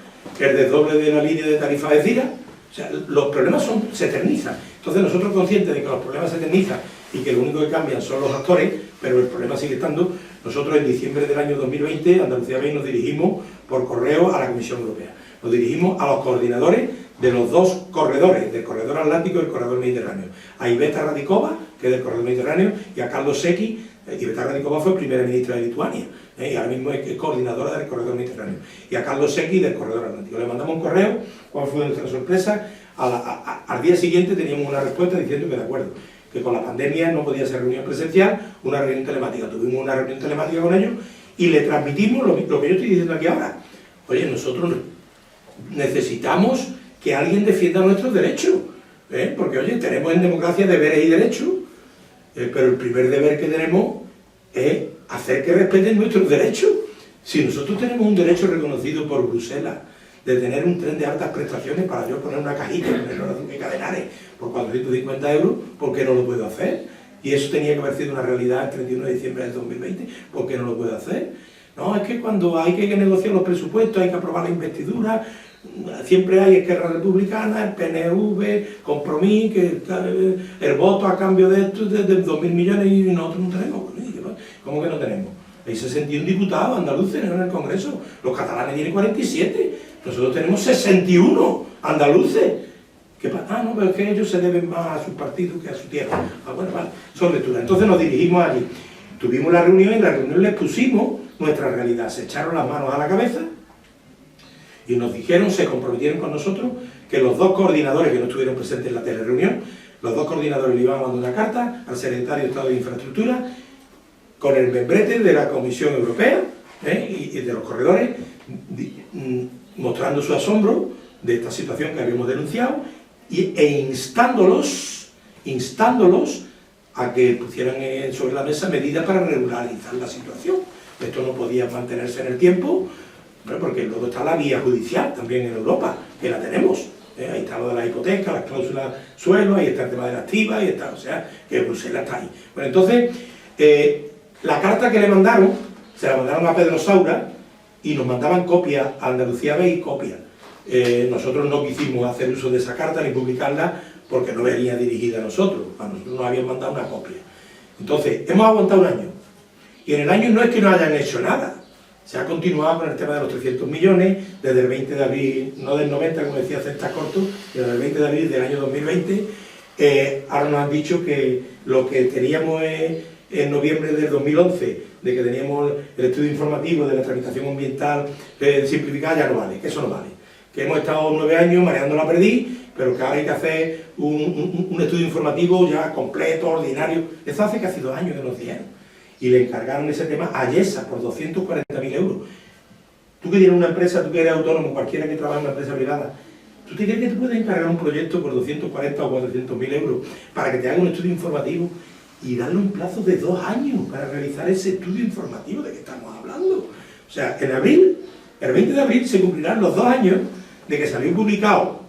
el desdoble de la línea de Tarifa a Algeciras. O sea, los problemas se eternizan. Entonces nosotros, conscientes de que los problemas se eternizan y que lo único que cambian son los actores, pero el problema sigue estando, nosotros en diciembre del año 2020, Andalucía Bay, nos dirigimos por correo a la Comisión Europea. Nos dirigimos a los coordinadores de los 2 corredores, del corredor atlántico y el corredor mediterráneo. A Iveta Radikova, que es del corredor mediterráneo, y a Carlos Secchi. Iveta Radikova fue primera ministra de Lituania, y ahora mismo es coordinadora del corredor mediterráneo. Y a Carlos Secchi del corredor atlántico. Le mandamos un correo, ¿cuál fue nuestra sorpresa? Al día siguiente teníamos una respuesta diciendo que de acuerdo, que con la pandemia no podía ser reunión presencial, una reunión telemática. Tuvimos una reunión telemática con ellos y le transmitimos lo que yo estoy diciendo aquí ahora. Oye, nosotros necesitamos que alguien defienda nuestros derechos, porque oye, tenemos en democracia deberes y derechos, pero el primer deber que tenemos es hacer que respeten nuestros derechos. Si nosotros tenemos un derecho reconocido por Bruselas de tener un tren de altas prestaciones para yo poner una cajita y ponerlo en Cadenares por 450 euros, ¿por qué no lo puedo hacer? Y eso tenía que haber sido una realidad el 31 de diciembre del 2020, ¿por qué no lo puedo hacer? No, es que cuando hay que negociar los presupuestos, hay que aprobar la investidura, siempre hay Esquerra Republicana, el PNV, Compromís, que el voto a cambio de esto es de 2.000 millones y nosotros no tenemos. ¿Cómo que no tenemos? Hay 61 diputados andaluces en el Congreso, los catalanes tienen 47, nosotros tenemos 61 andaluces. ¿Qué pasa? Ah, no, pero es que ellos se deben más a sus partidos que a su tierra. Ah, bueno, vale, son lecturas. Entonces nos dirigimos allí. Tuvimos la reunión y en la reunión les pusimos nuestra realidad. Se echaron las manos a la cabeza y nos dijeron, se comprometieron con nosotros, que los dos coordinadores que no estuvieron presentes en la telereunión, los dos coordinadores le iban a mandar una carta al secretario de Estado de Infraestructura con el membrete de la Comisión Europea y de los corredores, mostrando su asombro de esta situación que habíamos denunciado e instándolos a que pusieran sobre la mesa medidas para regularizar la situación. Esto no podía mantenerse en el tiempo, porque luego está la vía judicial también en Europa, que la tenemos. Ahí está lo de la hipoteca, las cláusulas suelo, ahí está el tema de la activa, ahí está, o sea, que Bruselas está ahí. Bueno, entonces, la carta que le mandaron, se la mandaron a Pedro Saura y nos mandaban copia a Andalucía BEI, copia. Nosotros no quisimos hacer uso de esa carta ni publicarla porque no venía dirigida a nosotros nos habían mandado una copia. Entonces, hemos aguantado un año. Y en el año no es que no hayan hecho nada. Se ha continuado con el tema de los 300 millones, desde el 20 de abril, no del 90, como decía Cesta Corto, desde el 20 de abril del año 2020. Ahora nos han dicho que lo que teníamos en noviembre del 2011, de que teníamos el estudio informativo de la tramitación ambiental simplificada, ya no vale, que eso no vale. Que hemos estado 9 años mareando la perdiz, pero que ahora hay que hacer un estudio informativo ya completo, ordinario. Eso hace casi 2 años que nos dieron. Y le encargaron ese tema a Yesa por 240.000 euros. Tú que tienes una empresa, tú que eres autónomo, cualquiera que trabaja en una empresa privada, ¿tú te crees que tú puedes encargar un proyecto por 240 o 400.000 euros para que te haga un estudio informativo y darle un plazo de 2 años para realizar ese estudio informativo de que estamos hablando? O sea, en abril, el 20 de abril, se cumplirán los 2 años de que salió publicado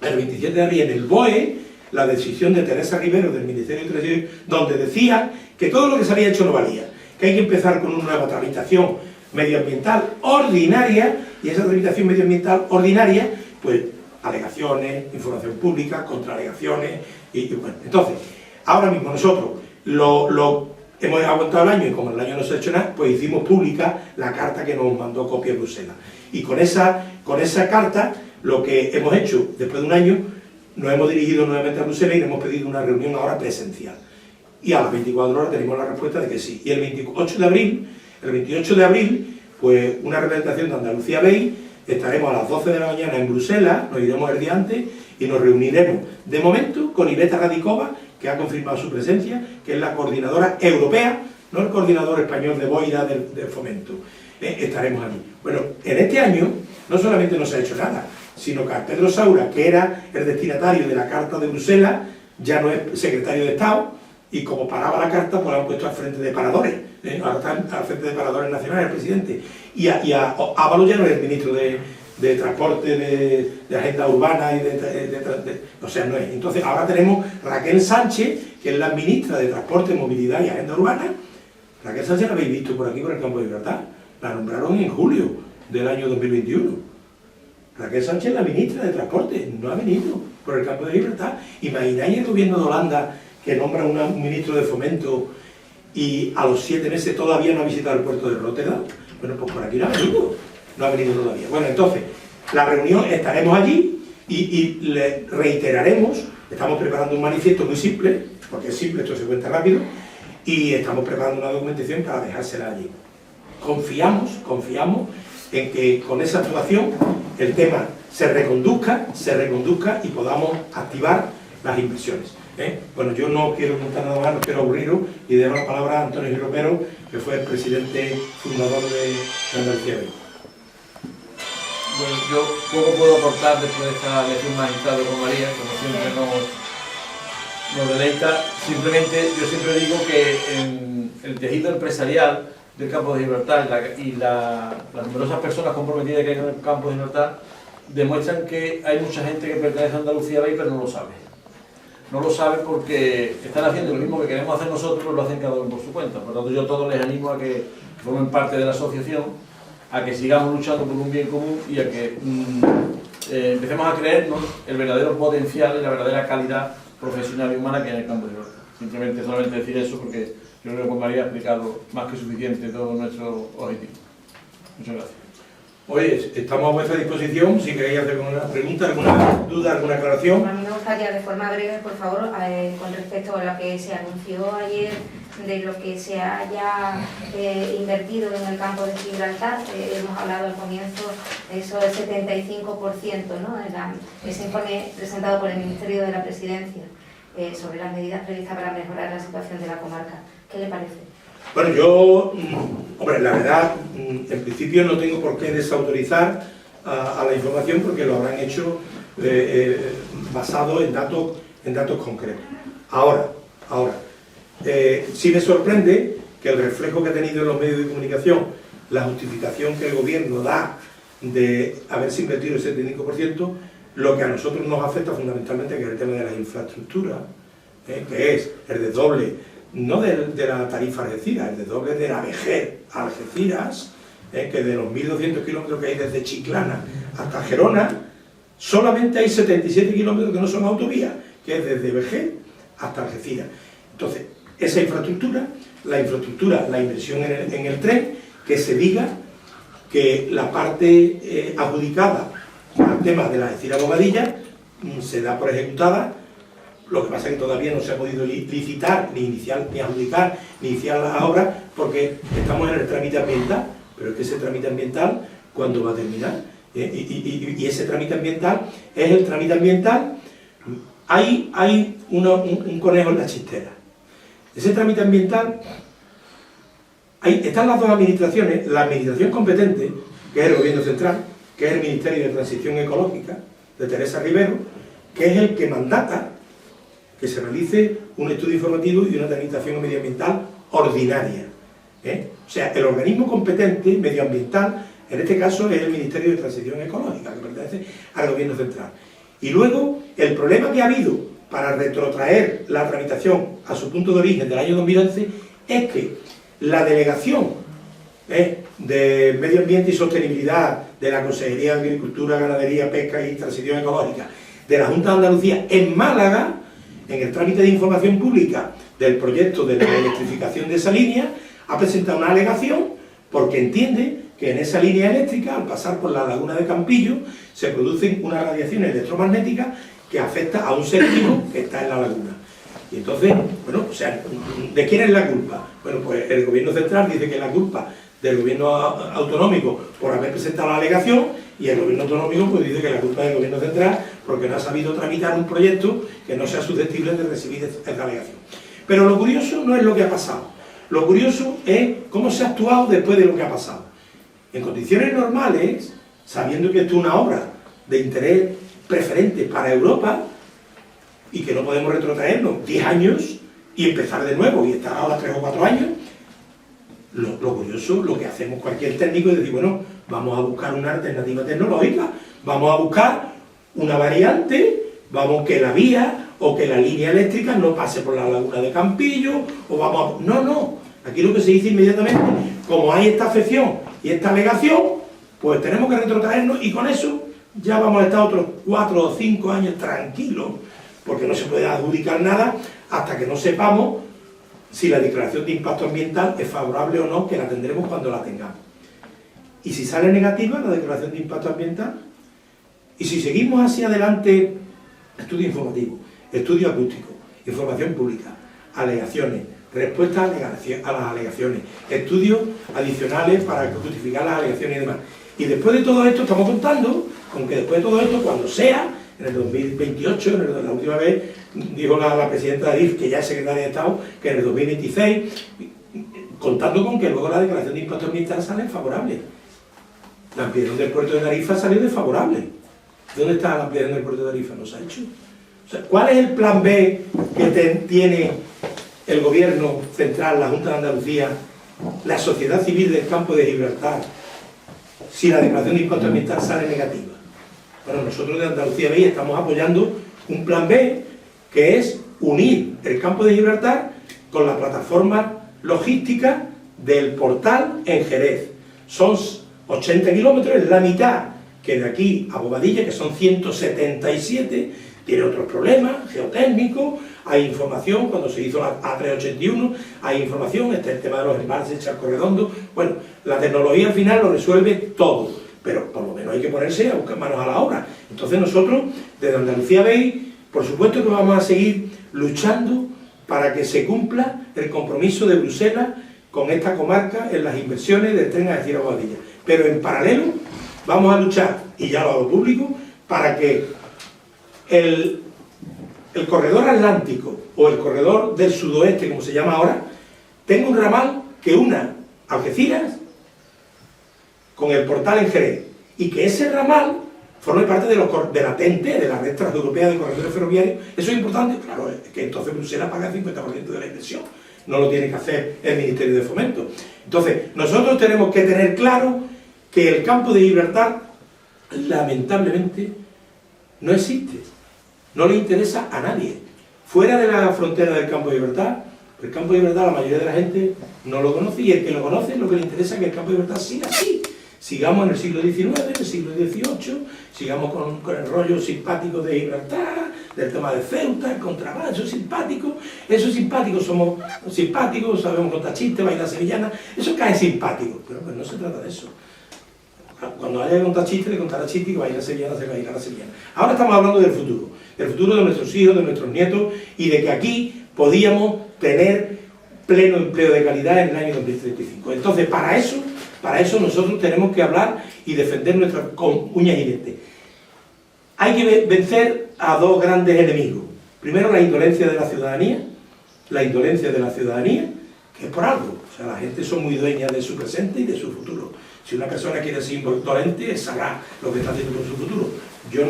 el 27 de abril en el BOE la decisión de Teresa Rivero del Ministerio de Transición, donde decía que todo lo que se había hecho no valía, que hay que empezar con una nueva tramitación medioambiental ordinaria, y esa tramitación medioambiental ordinaria, pues alegaciones, información pública, contraalegaciones, y bueno, entonces, ahora mismo nosotros hemos aguantado el año, y como el año no se ha hecho nada, pues hicimos pública la carta que nos mandó copia Bruselas. Y con esa carta, lo que hemos hecho después de un año, nos hemos dirigido nuevamente a Bruselas y le hemos pedido una reunión ahora presencial. Y a las 24 horas tenemos la respuesta de que sí. Y el 28 de abril, pues una representación de Andalucía BEI, estaremos a las 12 de la mañana en Bruselas, nos iremos el día antes y nos reuniremos de momento con Iveta Radikova, que ha confirmado su presencia, que es la coordinadora europea, no el coordinador español de Boira del Fomento. Estaremos allí. Bueno, en este año no solamente no se ha hecho nada, sino que a Pedro Saura, que era el destinatario de la Carta de Bruselas, ya no es secretario de Estado, y como paraba la carta, pues lo han puesto al frente de paradores. Ahora está al frente de paradores nacionales, el presidente. Y a Ábalos ya no es el ministro de Transporte, de Agenda Urbana, o sea, no es. Entonces ahora tenemos Raquel Sánchez, que es la ministra de Transporte, Movilidad y Agenda Urbana. Raquel Sánchez la habéis visto por aquí, por el Campo de Libertad. La nombraron en julio del año 2021. Raquel Sánchez es la ministra de Transporte, no ha venido por el Campo de Libertad. Imagináis el gobierno de Holanda que nombra un ministro de Fomento y a los 7 meses todavía no ha visitado el puerto de Rotterdam. Bueno, pues por aquí no ha venido todavía. Bueno, entonces, la reunión, estaremos allí y le reiteraremos, estamos preparando un manifiesto muy simple, porque es simple, esto se cuenta rápido, y estamos preparando una documentación para dejársela allí. Confiamos en que con esa actuación el tema se reconduzca y podamos activar las inversiones. Bueno, yo no quiero contar nada más, no quiero aburriros y dejo la palabra a Antonio Romero, que fue el presidente fundador de Andalucía BEI. Bueno, yo poco puedo aportar después de esta lección magistral con María, como siempre nos deleita. Simplemente, yo siempre digo que en el tejido empresarial del campo de Gibraltar y las numerosas personas comprometidas que hay en el campo de Gibraltar demuestran que hay mucha gente que pertenece a Andalucía Bay, pero no lo sabe. No lo sabe porque están haciendo lo mismo que queremos hacer nosotros, lo hacen cada uno por su cuenta. Por lo tanto, yo a todos les animo a que formen parte de la asociación, a que sigamos luchando por un bien común y a que empecemos a creernos el verdadero potencial y la verdadera calidad profesional y humana que hay en el campo de Gibraltar. Simplemente solamente decir eso porque yo creo que María ha explicado más que suficiente todo nuestro objetivo. Muchas gracias. Oye, estamos a vuestra disposición, si queréis hacer alguna pregunta, alguna duda, alguna aclaración. A mí me gustaría de forma breve, por favor, con respecto a lo que se anunció ayer de lo que se haya invertido en el campo de Gibraltar. Hemos hablado al comienzo de eso del 75%, ¿no? Ese informe presentado por el Ministerio de la Presidencia sobre las medidas previstas para mejorar la situación de la comarca. ¿Qué le parece? Bueno, yo, hombre, la verdad, en principio no tengo por qué desautorizar a la información porque lo habrán hecho basado en datos concretos. Ahora, sí me sorprende que el reflejo que ha tenido en los medios de comunicación, la justificación que el gobierno da de haberse invertido el 75%, lo que a nosotros nos afecta fundamentalmente, que es el tema de las infraestructuras, que es el desdoble, no de la tarifa Algeciras, el desdoble de la Vejer a Algeciras, que de los 1.200 kilómetros que hay desde Chiclana hasta Gerona, solamente hay 77 kilómetros que no son autovías, que es desde Vejer hasta Algeciras. Entonces, esa infraestructura, la inversión en el tren, que se diga que la parte adjudicada al tema de la Algeciras-Bobadilla se da por ejecutada. Lo que pasa es que todavía no se ha podido licitar, ni adjudicar, ni iniciar la obra, porque estamos en el trámite ambiental. Pero es que ese trámite ambiental, ¿cuándo va a terminar? Y ese trámite ambiental es el trámite ambiental. Hay un conejo en la chistera. Ese trámite ambiental, ahí están las dos administraciones, la administración competente, que es el Gobierno Central, que es el Ministerio de Transición Ecológica, de Teresa Rivero, que es el que mandata que se realice un estudio informativo y una tramitación medioambiental ordinaria. O sea, el organismo competente medioambiental, en este caso, es el Ministerio de Transición Ecológica, que pertenece al Gobierno Central. Y luego, el problema que ha habido para retrotraer la tramitación a su punto de origen del año 2011 es que la delegación de Medio Ambiente y Sostenibilidad de la Consejería de Agricultura, Ganadería, Pesca y Transición Ecológica de la Junta de Andalucía en Málaga, en el trámite de información pública del proyecto de la electrificación de esa línea, ha presentado una alegación porque entiende que en esa línea eléctrica, al pasar por la laguna de Campillo, se producen unas radiaciones electromagnéticas que afectan a un ser vivo que está en la laguna. Y entonces, bueno, o sea, ¿de quién es la culpa? Bueno, pues el Gobierno Central dice que es la culpa del Gobierno autonómico por haber presentado la alegación, y el Gobierno autonómico pues dice que la culpa es del Gobierno Central porque no ha sabido tramitar un proyecto que no sea susceptible de recibir esta alegación. Pero lo curioso no es lo que ha pasado, lo curioso es cómo se ha actuado después de lo que ha pasado. En condiciones normales, sabiendo que esto es una obra de interés preferente para Europa y que no podemos retrotraernos 10 años y empezar de nuevo y estar ahora 3 o 4 años, lo curioso, lo que hacemos cualquier técnico es decir, bueno, vamos a buscar una alternativa tecnológica, vamos a buscar una variante, vamos que la vía o que la línea eléctrica no pase por la laguna de Campillo, o vamos a... No, aquí lo que se dice inmediatamente, como hay esta afección y esta alegación, pues tenemos que retrotraernos y con eso ya vamos a estar otros 4 o 5 años tranquilos, porque no se puede adjudicar nada hasta que no sepamos si la declaración de impacto ambiental es favorable o no, que la tendremos cuando la tengamos. Y si sale negativa la declaración de impacto ambiental, y si seguimos hacia adelante, estudio informativo, estudio acústico, información pública, alegaciones, respuestas a las alegaciones, estudios adicionales para justificar las alegaciones y demás. Y después de todo esto estamos contando con que después de todo esto, cuando sea, en el 2028, la última vez dijo la presidenta de Adif, que ya es secretaria de Estado, que en el 2026, contando con que luego la declaración de impacto ambiental sale favorable. La ampliación del puerto de Tarifa salió desfavorable. ¿Dónde está la ampliación del puerto de Tarifa? No se ha hecho. O sea, ¿cuál es el plan B que tiene el gobierno central, la Junta de Andalucía, la sociedad civil del campo de Gibraltar, si la declaración de impacto ambiental sale negativa? Bueno, nosotros de Andalucía BEI estamos apoyando un plan B, que es unir el campo de Gibraltar con la plataforma logística del portal en Jerez. Son 80 kilómetros, es la mitad que de aquí a Bobadilla, que son 177, tiene otros problemas geotécnicos, hay información, cuando se hizo la A381, hay información, está el tema de los embalses, Charco Redondo. Bueno, la tecnología al final lo resuelve todo, pero por lo menos hay que ponerse a buscar manos a la obra. Entonces nosotros, desde Andalucía BEI, por supuesto que vamos a seguir luchando para que se cumpla el compromiso de Bruselas con esta comarca en las inversiones del tren a Bobadilla. Pero en paralelo vamos a luchar, y ya lo hago público, para que el corredor atlántico o el corredor del sudoeste, como se llama ahora, tenga un ramal que una Algeciras con el portal en Jerez, y que ese ramal forme parte de la TEN-T, de la Red Transeuropea de Corredores Ferroviarios. Eso es importante, claro, es que entonces Bruselas paga el 50% de la inversión, no lo tiene que hacer el Ministerio de Fomento. Entonces, nosotros tenemos que tener claro que el campo de Gibraltar, lamentablemente, no existe, no le interesa a nadie. Fuera de la frontera del campo de Gibraltar, el campo de Gibraltar la mayoría de la gente no lo conoce, y el que lo conoce, lo que le interesa es que el campo de Gibraltar siga así. Sigamos en el siglo XIX, en el siglo XVIII, sigamos con el rollo simpático de Gibraltar, del tema de Ceuta, el contrabando, eso es simpático, somos simpáticos, sabemos contar chistes, bailar sevillana, eso cae simpático, pero pues no se trata de eso. Cuando haya que contar chistes, le contará chistes, y que bailar sevillana, se bailará sevillana. Ahora estamos hablando del futuro de nuestros hijos, de nuestros nietos, y de que aquí podíamos tener pleno empleo de calidad en el año 2035. Entonces, para eso nosotros tenemos que hablar y defender con uñas y dientes. Hay que vencer a dos grandes enemigos. Primero, la indolencia de la ciudadanía, que es por algo. O sea, la gente son muy dueñas de su presente y de su futuro. Si una persona quiere ser indolente, sabrá lo que está haciendo con su futuro. Yo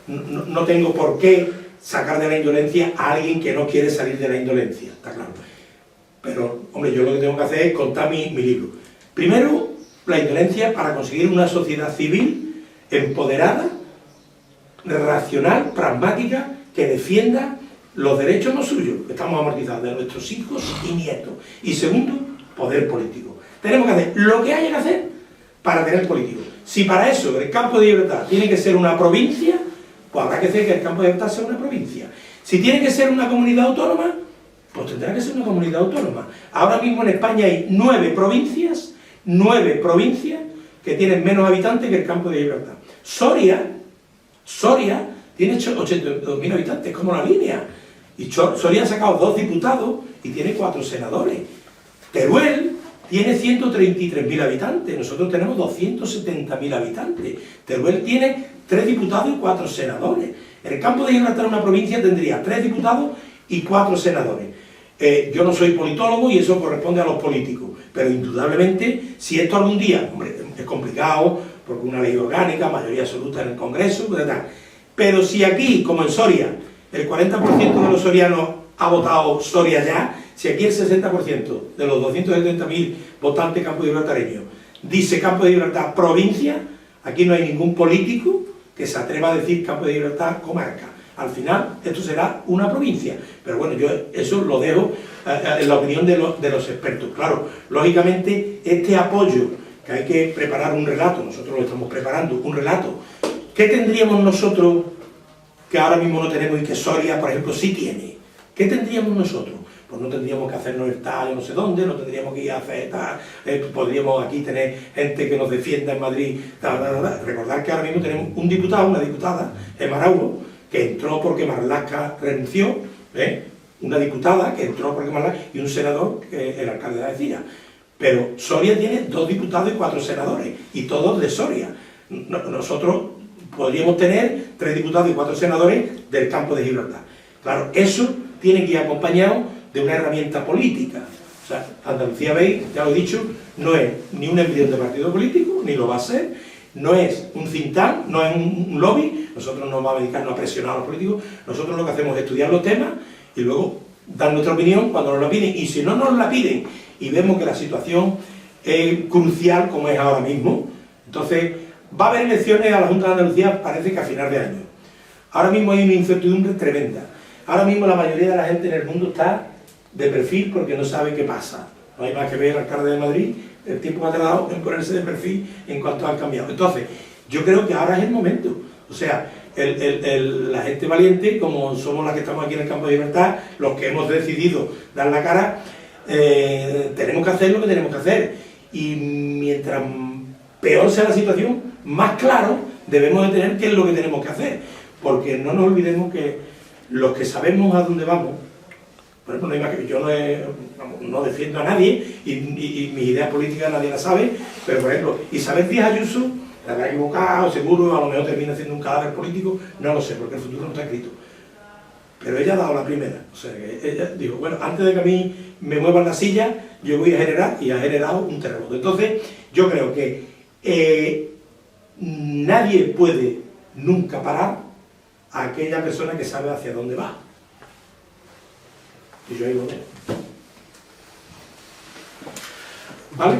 no tengo por qué sacar de la indolencia a alguien que no quiere salir de la indolencia, está claro. Pero, hombre, yo lo que tengo que hacer es contar mi libro. Primero, la indolencia para conseguir una sociedad civil empoderada, racional, pragmática, que defienda los derechos no suyos, que estamos amortizados, de nuestros hijos y nietos. Y segundo, poder político. Tenemos que hacer lo que haya que hacer para tener político. Si para eso el campo de Gibraltar tiene que ser una provincia, pues habrá que hacer que el campo de Gibraltar sea una provincia. Si tiene que ser una comunidad autónoma, pues tendrá que ser una comunidad autónoma. Ahora mismo en España hay 9 provincias que tienen menos habitantes que el campo de Gibraltar. Soria tiene 82.000 habitantes, como la línea. Y Soria ha sacado 2 diputados y tiene 4 senadores. Teruel tiene 133.000 habitantes, nosotros tenemos 270.000 habitantes. Teruel tiene 3 diputados y 4 senadores. El campo de Gibraltar, una provincia, tendría 3 diputados y 4 senadores. Yo no soy politólogo y eso corresponde a los políticos, pero indudablemente, si esto algún día, hombre, es complicado, porque una ley orgánica, mayoría absoluta en el Congreso, pero si aquí, como en Soria, el 40% de los sorianos ha votado Soria ya, si aquí el 60% de los 270.000 votantes campo de gibraltareños dice campo de Gibraltar provincia, aquí no hay ningún político que se atreva a decir campo de Gibraltar comarca. Al final, esto será una provincia. Pero bueno, yo eso lo dejo en la opinión de los expertos. Claro, lógicamente, este apoyo, que hay que preparar un relato, nosotros lo estamos preparando, un relato. ¿Qué tendríamos nosotros que ahora mismo no tenemos y que Soria, por ejemplo, sí tiene? ¿Qué tendríamos nosotros? Pues no tendríamos que hacernos el tal, no sé dónde, no tendríamos que ir a hacer tal, podríamos aquí tener gente que nos defienda en Madrid, Recordar que ahora mismo tenemos un diputado, una diputada, Emarauro, que entró porque Marlaska renunció, una diputada que entró porque Marlaska, y un senador, que el alcalde de Algeciras. Pero Soria tiene 2 diputados y 4 senadores, y todos de Soria. Nosotros podríamos tener 3 diputados y 4 senadores del campo de Gibraltar. Claro, eso tiene que ir acompañado de una herramienta política. O sea, Andalucía BEI, ya lo he dicho, no es ni una embrión de partido político, ni lo va a ser, no es un think tank, no es un lobby, nosotros no vamos a dedicarnos a presionar a los políticos, nosotros lo que hacemos es estudiar los temas y luego dar nuestra opinión cuando nos la piden, y si no nos la piden y vemos que la situación es crucial como es ahora mismo, entonces va a haber elecciones a la Junta de Andalucía, parece que a final de año. Ahora mismo hay una incertidumbre tremenda, ahora mismo la mayoría de la gente en el mundo está de perfil porque no sabe qué pasa, no hay más que ver al alcalde de Madrid, el tiempo que ha tardado en ponerse de perfil en cuanto han cambiado. Entonces, yo creo que ahora es el momento, o sea, la gente valiente, como somos las que estamos aquí en el campo de libertad, los que hemos decidido dar la cara, tenemos que hacer lo que tenemos que hacer, y mientras peor sea la situación, más claro debemos de tener qué es lo que tenemos que hacer, porque no nos olvidemos que los que sabemos a dónde vamos, por ejemplo, yo no defiendo a nadie y mis ideas políticas nadie las sabe, pero por ejemplo, Isabel Díaz Ayuso la habrá equivocado, seguro, a lo mejor termina siendo un cadáver político, no lo sé, porque el futuro no está escrito. Pero ella ha dado la primera, o sea, que ella dijo, bueno, antes de que a mí me muevan la silla, yo voy a generar, y ha generado un terremoto. Entonces, yo creo que nadie puede nunca parar a aquella persona que sabe hacia dónde va. Y yo ahí lo veo. ¿Vale?